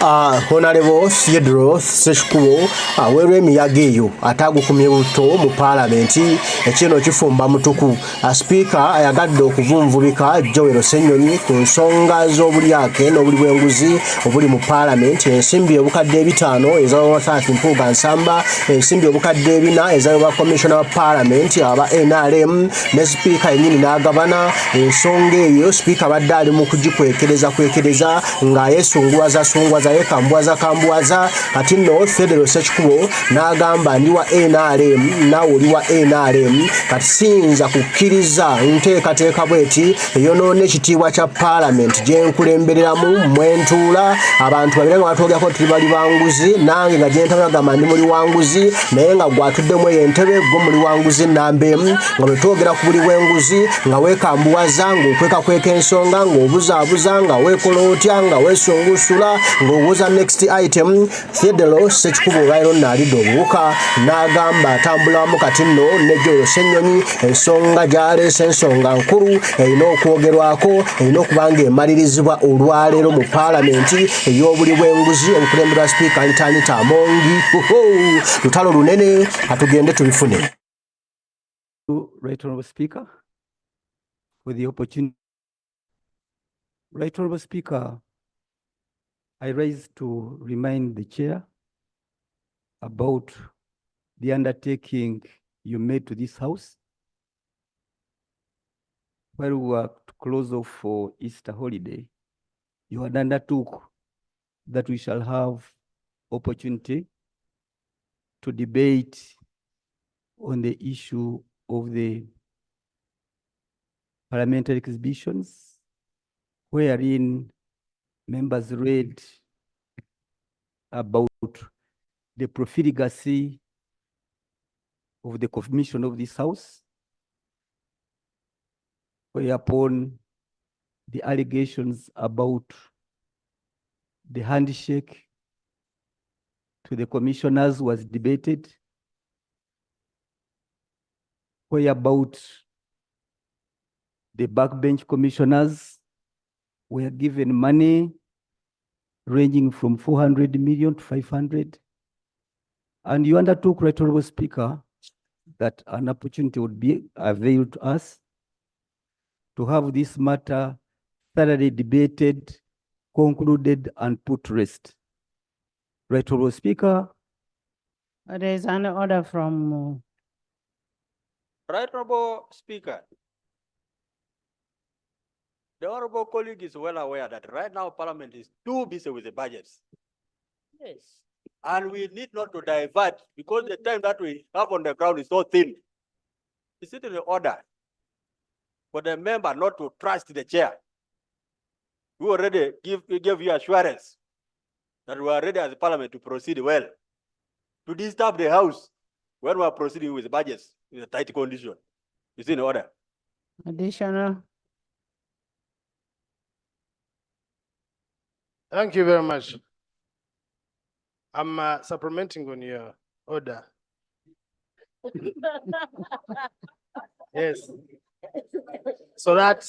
Honorable Theodore Ssekikubo Avudewo emiyaga eyo atagukumye buto mu Palamenti ekino kifumba mutuku. Sipiika ayagadde okuvunvubika Joel Ssenyonyi ku nsonga z'obulyake n'obuli bw'enguzi obuli mu Palamenti. Ensimbi obukadde 5 ez'Lwakugana Mpuuga Nsamba, ensimbi obukadde 4 ez'aba Commissioner wa Palamenti aba NRM ne Sipiika yennyini n'agabana. Ensonga eyo Sipiika abadde ali mu kugikwekereza nga yesunguwaza yekambuwaza kati nno Federal Ssekikubo n'agamba ndi wa NRM nawe oli wa NRM kati siyinza kukkiriza nteekateeka bweti eyonoona ekitiibwa kya Palamenti gye nkulembereramu mwentuula abantu babiri nga batwogerako tuli bali banguzi nange nga gye ntabagamba ndi muli wanguzi naye nga gwatuddemu eyo entebe gwe muli wanguzi namba emu nga bwe twogera ku buli bw'enguzi nga weekambuwaza ng'okwekakweka ensonga ng'obuzaabuza nga weekola otya nga weesungusula ng'obuuza next item. Theodore Ssekikubo olwaliro n'alidde obuwuka n'agamba atambulamu kati nno ne Joel Ssenyonyi ensonga gy'aleese ensonga nkulu erina okwogerwako erina okuba ng'emalirizibwa olwaleero mu Palamenti ey'obuli bw'enguzi obukulemberwa Sipiika Anita Amongi. Lutalo lunene katugende tubifune. Right Honorable Speaker, for the opportunity. Right Honorable Speaker, I rise to remind the chair about the undertaking you made to this house while we were to close off for Easter holiday. You had undertook that we shall have opportunity to debate on the issue of the parliamentary exhibitions, wherein members read about the profligacy of the commission of this house, whereupon the allegations about the handshake to the commissioners was debated, whereabout the backbench commissioners were given money ranging from 400 million to 500. And you undertook, Right Honorable Speaker, that an opportunity would be availed to us to have this matter thoroughly debated, concluded, and put to rest. Right Honorable Speaker. There is an order from... Right Honorable Speaker. The honorable colleague is well aware that right now Parliament is too busy with the budgets. Yes. And we need not to divert because the time that we have on the ground is so thin. Is it in the order for the member not to trust the chair? We already gave you assurance that we are ready as a Parliament to proceed well. To disturb the House when we are proceeding with the budgets in a tight condition. Is it in order? Additional. Thank you very much. I'm supplementing on your order. Yes. So that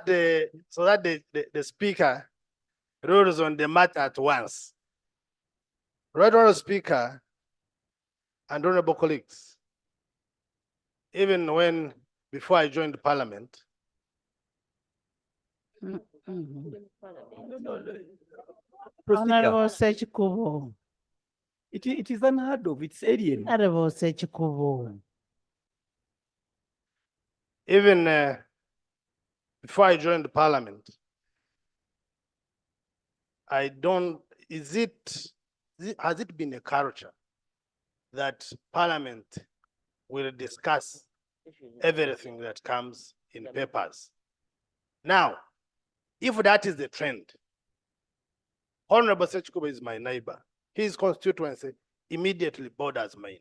the speaker rules on the matter at once. Right Honorable Speaker and honorable colleagues, even before I joined Parliament, Honorable Ssekikubo. It is unheard of, it's alien. Honorable Ssekikubo. even before I joined Parliament, has it been a culture that Parliament will discuss everything that comes in papers? Now, if that is the trend, Honorable Ssekikubo is my neighbor. His constituency immediately borders mine.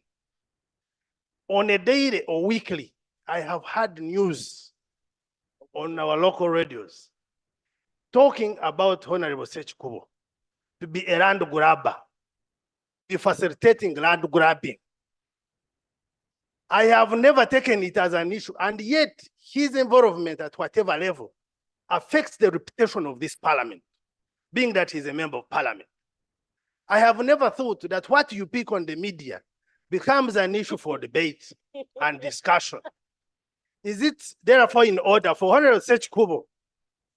On a daily or weekly, I have had news on our local radios talking about Honorable Ssekikubo to be a land grabber, be facilitating land grabbing. I have never taken it as an issue, and yet his involvement at whatever level affects the reputation of this parliament, being that he's a member of parliament. I have never thought that what you pick on the media becomes an issue for debate and discussion. Is it therefore in order for Honorable Ssekikubo,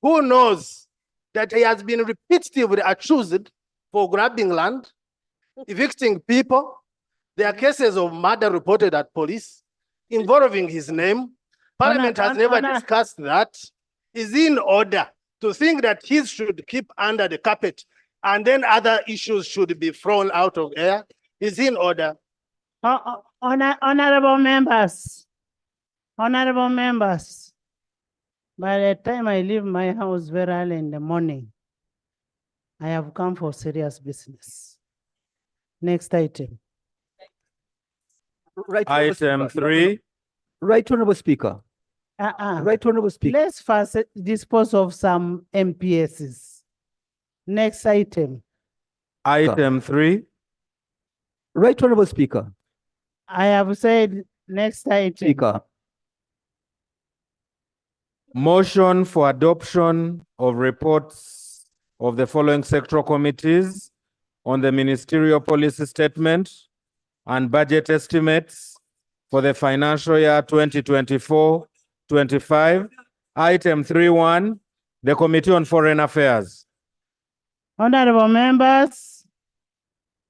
who knows that he has been repeatedly accused for grabbing land, evicting people? There are cases of murder reported at police involving his name. Parliament has never discussed that. Is it in order to think that he should keep under the carpet and then other issues should be thrown out of air? Is it in order? Honorable members, by the time I leave my house very early in the morning, I have come for serious business. Next item. Right, Honourable Item Speaker. 3. Right, Honourable Speaker. Right, Honourable Speaker. Let's first dispose of some MPSs. Next item. Item 3. Right, Honourable Speaker. I have said next item. Speaker. Motion for adoption of reports of the following sectoral committees on the ministerial policy statement and budget estimates for the financial year 2024-25. Item 3.1, the Committee on Foreign Affairs. Honorable members,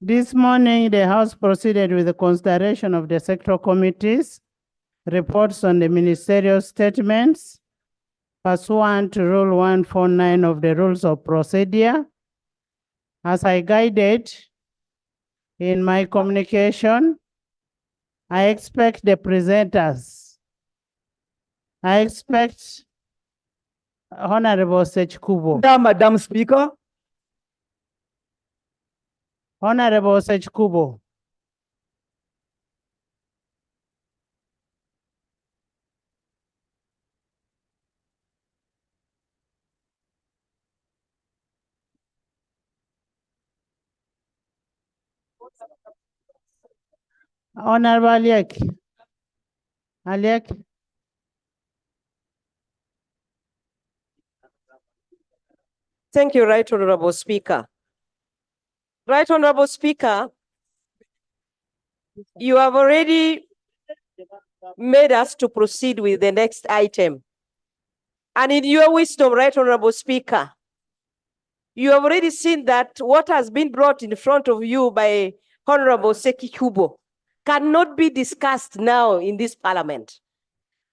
this morning the House proceeded with the consideration of the sectoral committees, reports on the ministerial statements, pursuant to Rule 149 of the Rules of Procedure. As I guided in my communication, I expect the presenters, I expect Honorable Ssekikubo. Madam Speaker. Honorable Ssekikubo. Honorable Aliek. Thank you, Right Honorable Speaker. Right Honorable Speaker, you have already made us to proceed with the next item. And in your wisdom, Right Honorable Speaker, you have already seen that what has been brought in front of you by Honorable Ssekikubo cannot be discussed now in this parliament.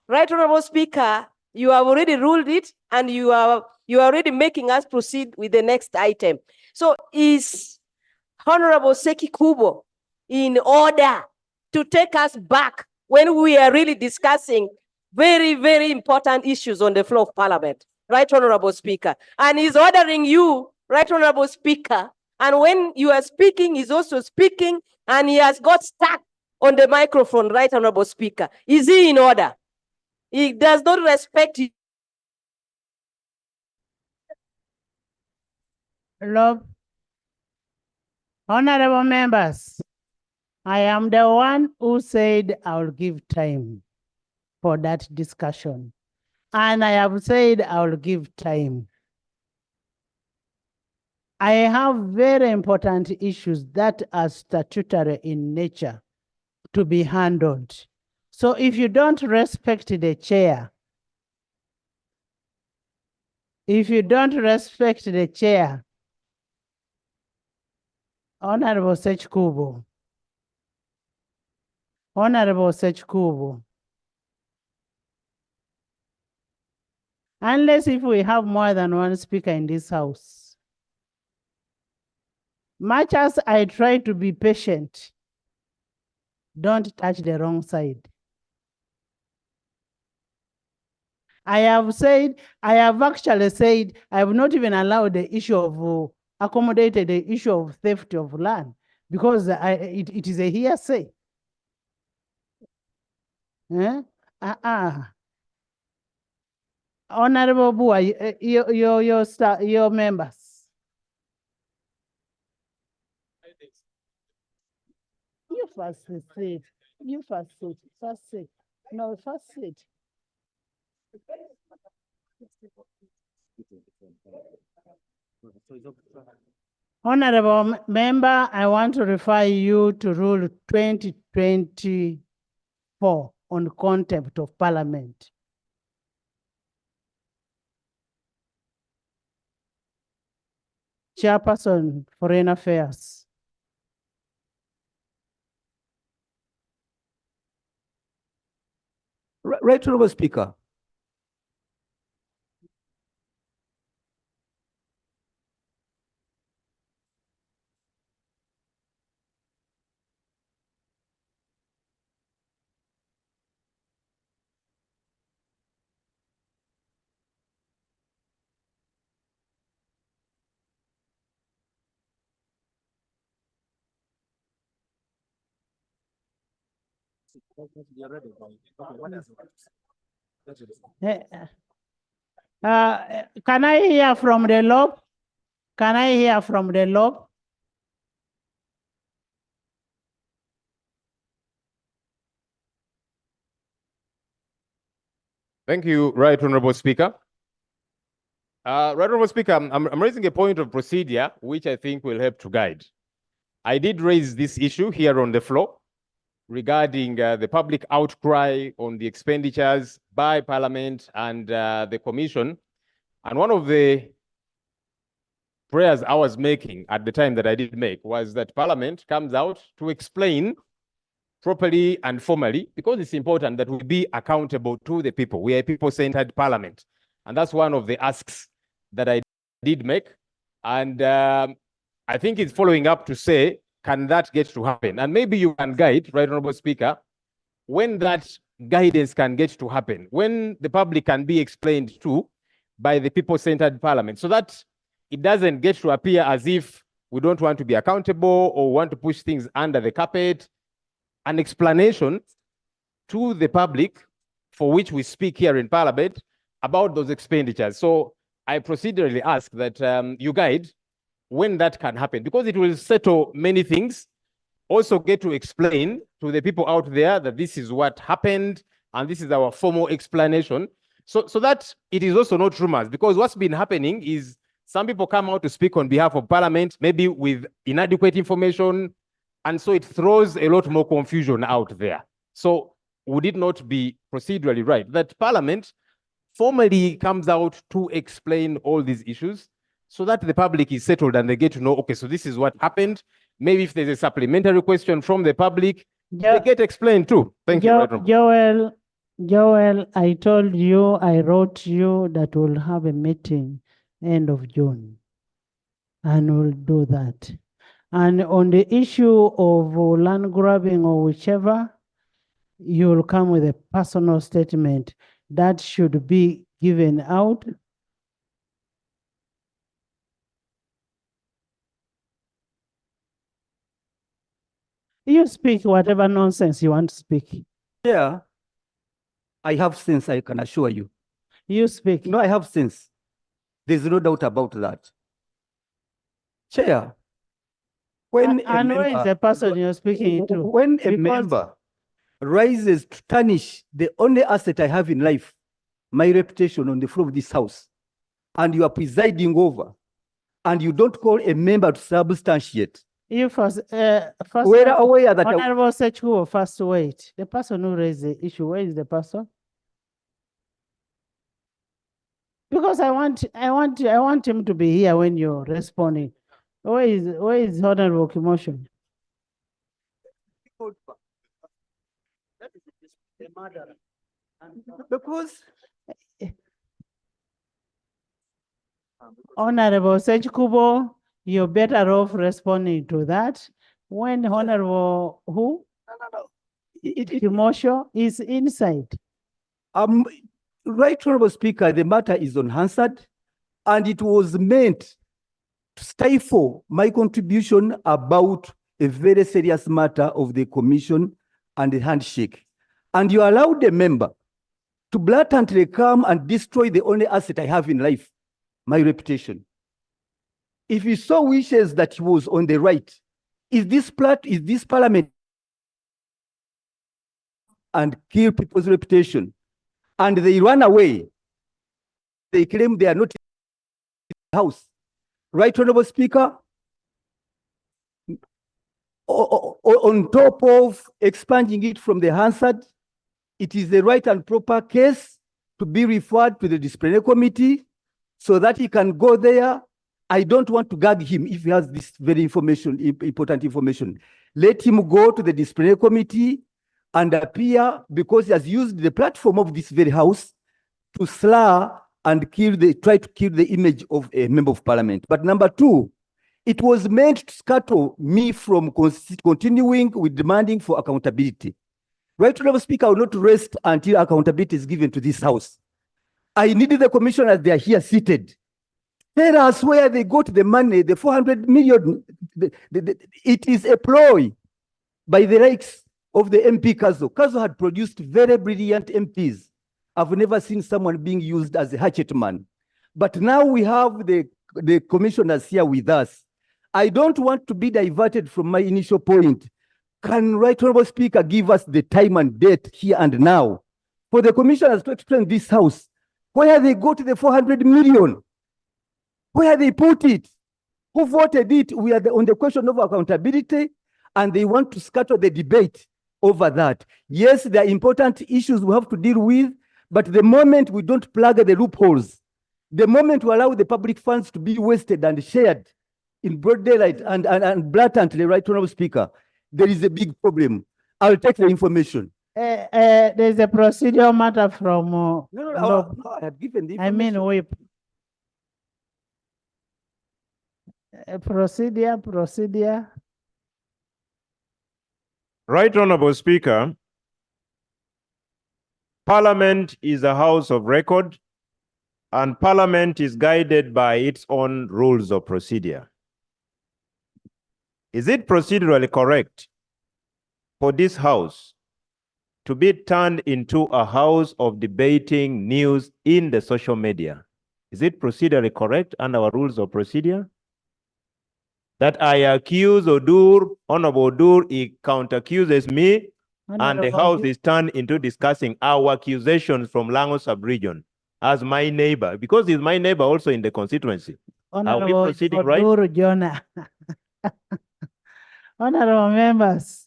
Right Honorable Speaker, you have already ruled it and you are already making us proceed with the next item. So is Honorable Ssekikubo in order to take us back when we are really discussing very, very important issues on the floor of Parliament, Right Honorable Speaker? And he's ordering you, Right Honorable Speaker, and when you are speaking, he's also speaking, and he has got stuck on the microphone, Right Honorable Speaker. Is he in order? He does not respect you. Love. Honorable members, I am the one who said I will give time for that discussion. And I have said I will give time. I have very important issues that are statutory in nature to be handled. So if you don't respect the chair, Honorable Ssekikubo. Unless if we have more than one speaker in this house. Much as I try to be patient, don't touch the wrong side. I have actually said, I have not even allowed the issue of accommodated the issue of theft of land because it is a hearsay. Honorable Bua, your members. You first sit. You first sit. First sit. No, first sit. Honorable member, I want to refer you to Rule 2024 on contempt of Parliament. Chairperson, Foreign Affairs. Right, Honorable Speaker. Can I hear from the lob? Can I hear from the lob? Thank you, Right Honorable Speaker. Right Honorable Speaker, I'm raising a point of procedure which I think will help to guide. I did raise this issue here on the floor regarding the public outcry on the expenditures by Parliament and the Commission. And one of the prayers I was making at the time that I did make was that Parliament comes out to explain properly and formally, because it's important that we be accountable to the people. We are a people-centered Parliament. And that's one of the asks that I did make. And I think it's following up to say, can that get to happen? And maybe you can guide, Right Honorable Speaker, when that guidance can get to happen, when the public can be explained to by the people-centered Parliament, so that it doesn't get to appear as if we don't want to be accountable or want to push things under the carpet. An explanation to the public for which we speak here in Parliament about those expenditures. So I procedurally ask that you guide when that can happen, because it will settle many things. Also get to explain to the people out there that this is what happened and this is our formal explanation, so that it is also not rumors, because what's been happening is some people come out to speak on behalf of Parliament, maybe with inadequate information, and so it throws a lot more confusion out there. So would it not be procedurally right that Parliament formally comes out to explain all these issues, so that the public is settled and they get to know, okay, so this is what happened. Maybe if there's a supplementary question from the public, they get explained too. Thank you. Joel, I told you, I wrote you that we'll have a meeting end of June, and we'll do that. And on the issue of land grabbing or whichever, you'll come with a personal statement that should be given out. You speak whatever nonsense you want to speak. Yeah, I have sense, I can assure you. You speak. No, I have sense. There's no doubt about that. Chair, when and where is the person you're speaking to? When a member rises to tarnish the only asset I have in life, my reputation on the floor of this house, and you are presiding over, and you don't call a member to substantiate. You first we're aware that Honorable Ssekikubo, first wait. The person who raised the issue, where is the person? Because I want him to be here when you're responding. Where is Honorable Kimotion? Because Honorable Ssekikubo, you're better off responding to that when Honorable who? Kimotion is inside. Right Honorable Speaker, the matter is unanswered, and it was meant to stifle my contribution about a very serious matter of the commission and the handshake. And you allowed a member to blatantly come and destroy the only asset I have in life, my reputation. If he so wishes that he was on the right, is this Parliament and kill people's reputation, and they run away, they claim they are not House. Right, Honorable Speaker? On top of expunging it from the Hansard, it is the right and proper case to be referred to the disciplinary committee so that he can go there. I don't want to gag him if he has this very important information. Let him go to the disciplinary committee and appear, because he has used the platform of this very house to slur and try to kill the image of a member of parliament. But number two, it was meant to scuttle me from continuing with demanding for accountability. Right, Honorable Speaker, I will not rest until accountability is given to this house. I needed the commissioners, they are here seated. Tell us where they got the money, the 400 million. It is a ploy by the likes of the MP Kazo. Kazo had produced very brilliant MPs. I've never seen someone being used as a hatchet man. But now we have the commissioners here with us. I don't want to be diverted from my initial point. Can Right Honorable Speaker give us the time and date here and now for the commissioners to explain this house where they got the 400 million, where they put it, who voted it? We are on the question of accountability, and they want to scatter the debate over that. Yes, there are important issues we have to deal with, but the moment we don't plug the loopholes, the moment we allow the public funds to be wasted and shared in broad daylight and blatantly, Right Honorable Speaker, there is a big problem. I'll take the information. There's a procedural matter from. No, I have given the information. I mean, whip. Procedure. Right Honorable Speaker, Parliament is a house of record, and Parliament is guided by its own rules of procedure. Is it procedurally correct for this house to be turned into a house of debating news in the social media? Is it procedurally correct under our rules of procedure? That I accuse Odur, Honorable Odur, he counter-accuses me, and the house is turned into discussing our accusations from Lango sub-region as my neighbor, because he's my neighbor also in the constituency. Are we proceeding right? Jonah. Honorable members,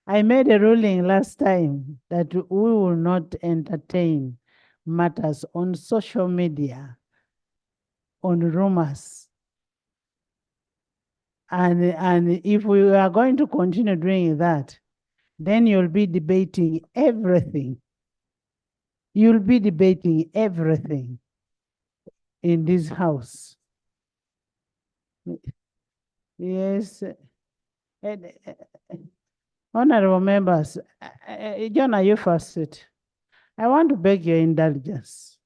I made a ruling last time that we will not entertain matters on social media, on rumors. And if we are going to continue doing that, then you'll be debating everything. You'll be debating everything in this house. Yes. Honorable members, John, are you first sit? I want to beg your indulgence.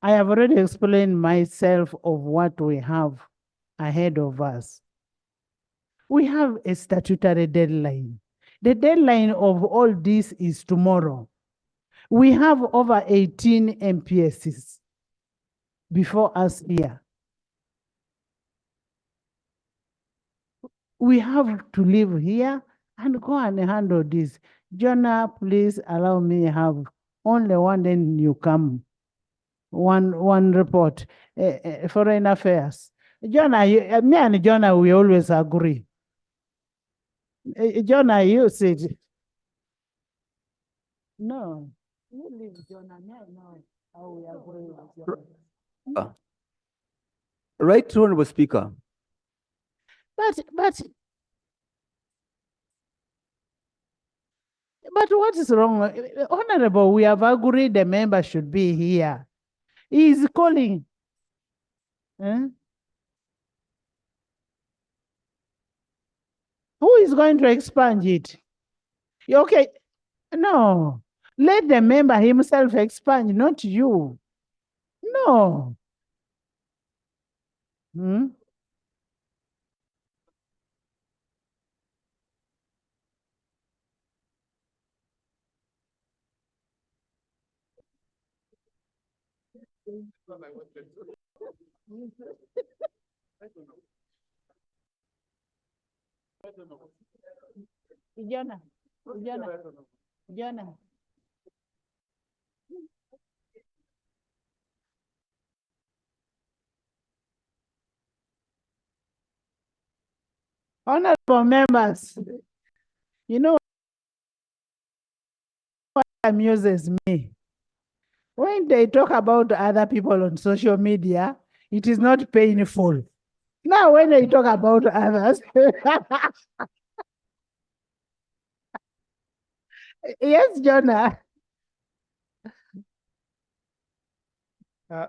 I have already explained myself of what we have ahead of us. We have a statutory deadline. The deadline of all this is tomorrow. We have over 18 MPSs before us here. We have to live here and go and handle this. Jonah, please allow me to have only one, then you come. One report, foreign affairs. Jonah, me and Jonah, we always agree. Jonah, you said. No, you leave Jonah. I know how we agree with Jonah. Right, Honorable Speaker. But what is wrong? Honorable, we have agreed the member should be here. He is calling. Who is going to expunge it? Okay. No. Let the member himself expunge, not you. No. Jonah. Honorable members, you know what amuses me? When they talk about other people on social media, it is not painful. Now, when they talk about others, yes, Jonah.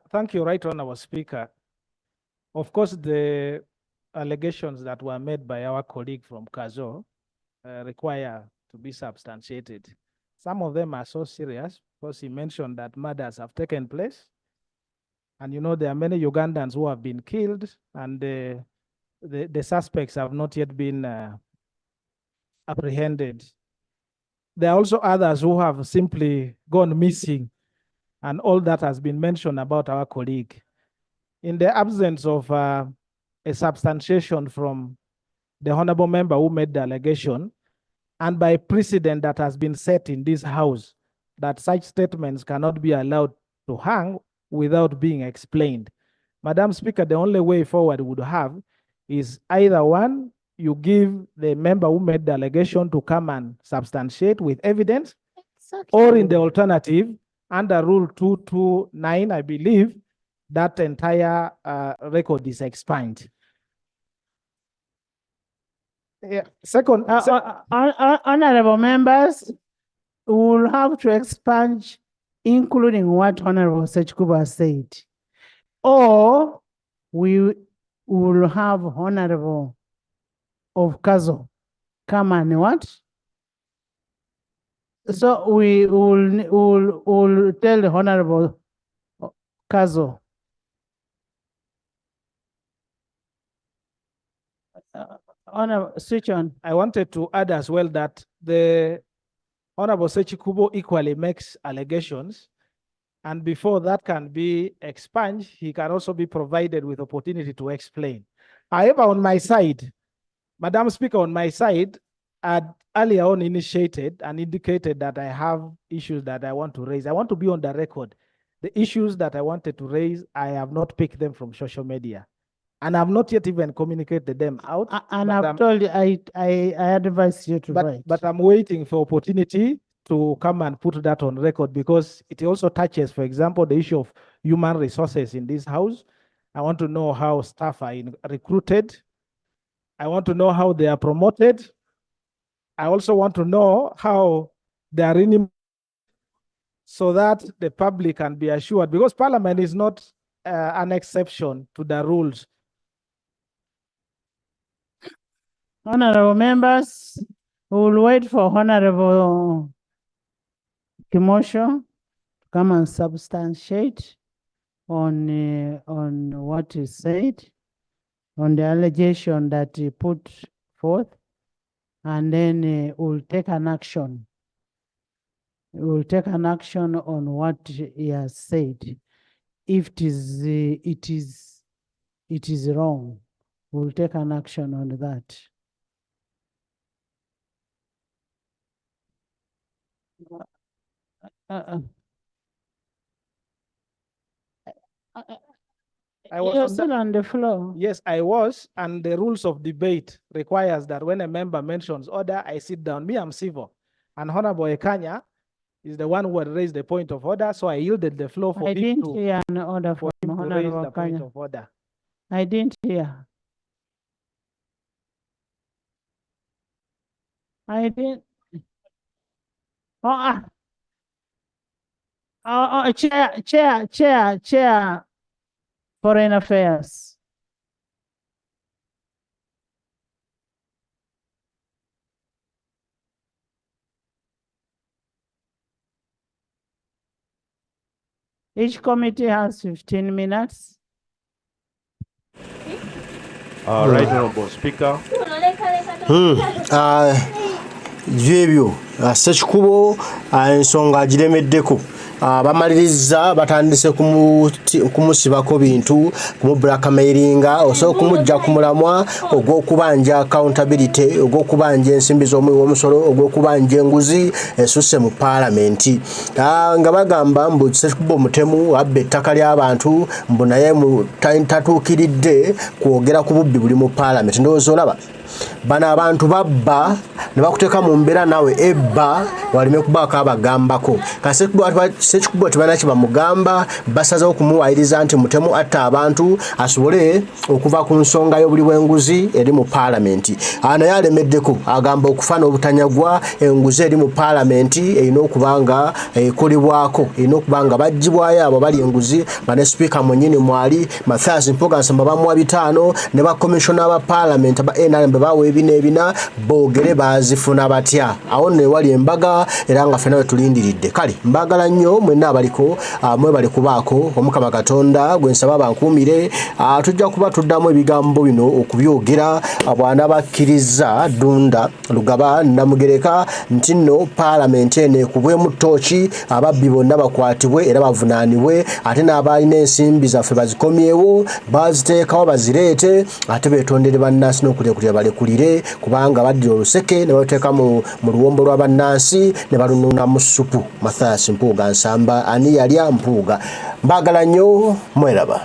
Thank you, Right Honorable Speaker. Of course, the allegations that were made by our colleague from Kazo require to be substantiated. Some of them are so serious because he mentioned that murders have taken place. And you know, there are many Ugandans who have been killed and the suspects have not yet been apprehended. There are also others who have simply gone missing, and all that has been mentioned about our colleague. In the absence of a substantiation from the honorable member who made the allegation, and by precedent that has been set in this house, that such statements cannot be allowed to hang without being explained. Madam Speaker, the only way forward would have is either one, you give the member who made the allegation to come and substantiate with evidence, or in the alternative, under Rule 229, I believe, that entire record is expunged. Yeah. Second, Honorable members, we will have to expunge, including what Honorable Ssekikubo has said, or we will have Honorable of Kazo come and what? So we will tell the Honorable Kazo. Honorable, switch on. I wanted to add as well that the Honorable Ssekikubo equally makes allegations, and before that can be expunged, he can also be provided with opportunity to explain. However, on my side, Madam Speaker, on my side, I earlier on initiated and indicated that I have issues that I want to raise. I want to be on the record. The issues that I wanted to raise, I have not picked them from social media. And I've not yet even communicated them out. And I've told you, I advise you to write. But I'm waiting for opportunity to come and put that on record, because it also touches, for example, the issue of human resources in this house. I want to know how staff are recruited. I want to know how they are promoted. I also want to know how they are in, so that the public can be assured, because Parliament is not an exception to the rules. Honorable members, we will wait for Honorable Kimosho to come and substantiate on what he said, on the allegation that he put forth, and then we'll take an action. We'll take an action on what he has said. If it is wrong, we'll take an action on that. I was You're still on the floor. Yes, I was, and the rules of debate requires that when a member mentions order, I sit down. Me, I'm civil, and Honorable Ekanya is the one who had raised the point of order, so I yielded the floor for I him didn't hear an order from Honorable the point Ekanya. of order. I didn't hear. I didn't. Chair, Foreign Affairs. Each committee has 15 minutes. Right Honorable Speaker. Jebyo Ssekikubo ensonga agiremeddeko bamaliriza batandise kumusibako bintu kumublackmailinga osobola kumujja ku mulamwa ogw'okubanja accountability ogw'okubanja ensimbi z'omuwi w'omusolo ogw'okubanja enguzi esusse mu paalamenti nga bagamba mbu Ssekikubo mutemu abba ettaka ly'abantu mbu naye tatuukiridde kwogera ku bubbi buli mu paalamenti ndowooza olaba bano abantu babba ne bakuteeka mu mbeera nawe ebba waleme kubaako abagambako Ssekikubo tebana kye bamugamba basazeewo okumuwaayiriza nti mutemu atta abantu asobole okuva ku nsonga y'obuli bw'enguzi eri mu paalamenti naye alemeddeko agamba okufa n'obutanyagwa enguzi eri mu paalamenti erina okuba nga ekolebwako erina okuba nga baggyibwayo abo bali enguzi nga ne sipiika mwennyini mwali Mathias Mpuuga nsamba bamuwa 5 ne bakomishona ba paalamenti aba NRM bawe ebina boogere bazifuna batya awo ne wali embaga era nga ffenna wetulindiridde kale mbagala nnyo mwenna abaliko mwebale kubaako Omukama Katonda gwe nsaba bankuumire tujja kuba tuddamu ebigambo bino okubyogera bwana bakkiriza Dunda Lugaba Namugereka nti nno paalamenti eno ekubwemu ttooki ababbi bonna bakwatibwe era bavunaanibwe ate n'abalina ensimbi zaffe bazikomyewo baziteekawo bazireete ate beetondere bannansi n'okulya balekulire kubanga baddira oluseke ne bateeka mu luwombo lwa bannansi ne balununa mu ssupu Mathias Mpuuga nsamba ani yalya Mpuuga mbagala nnyo mweraba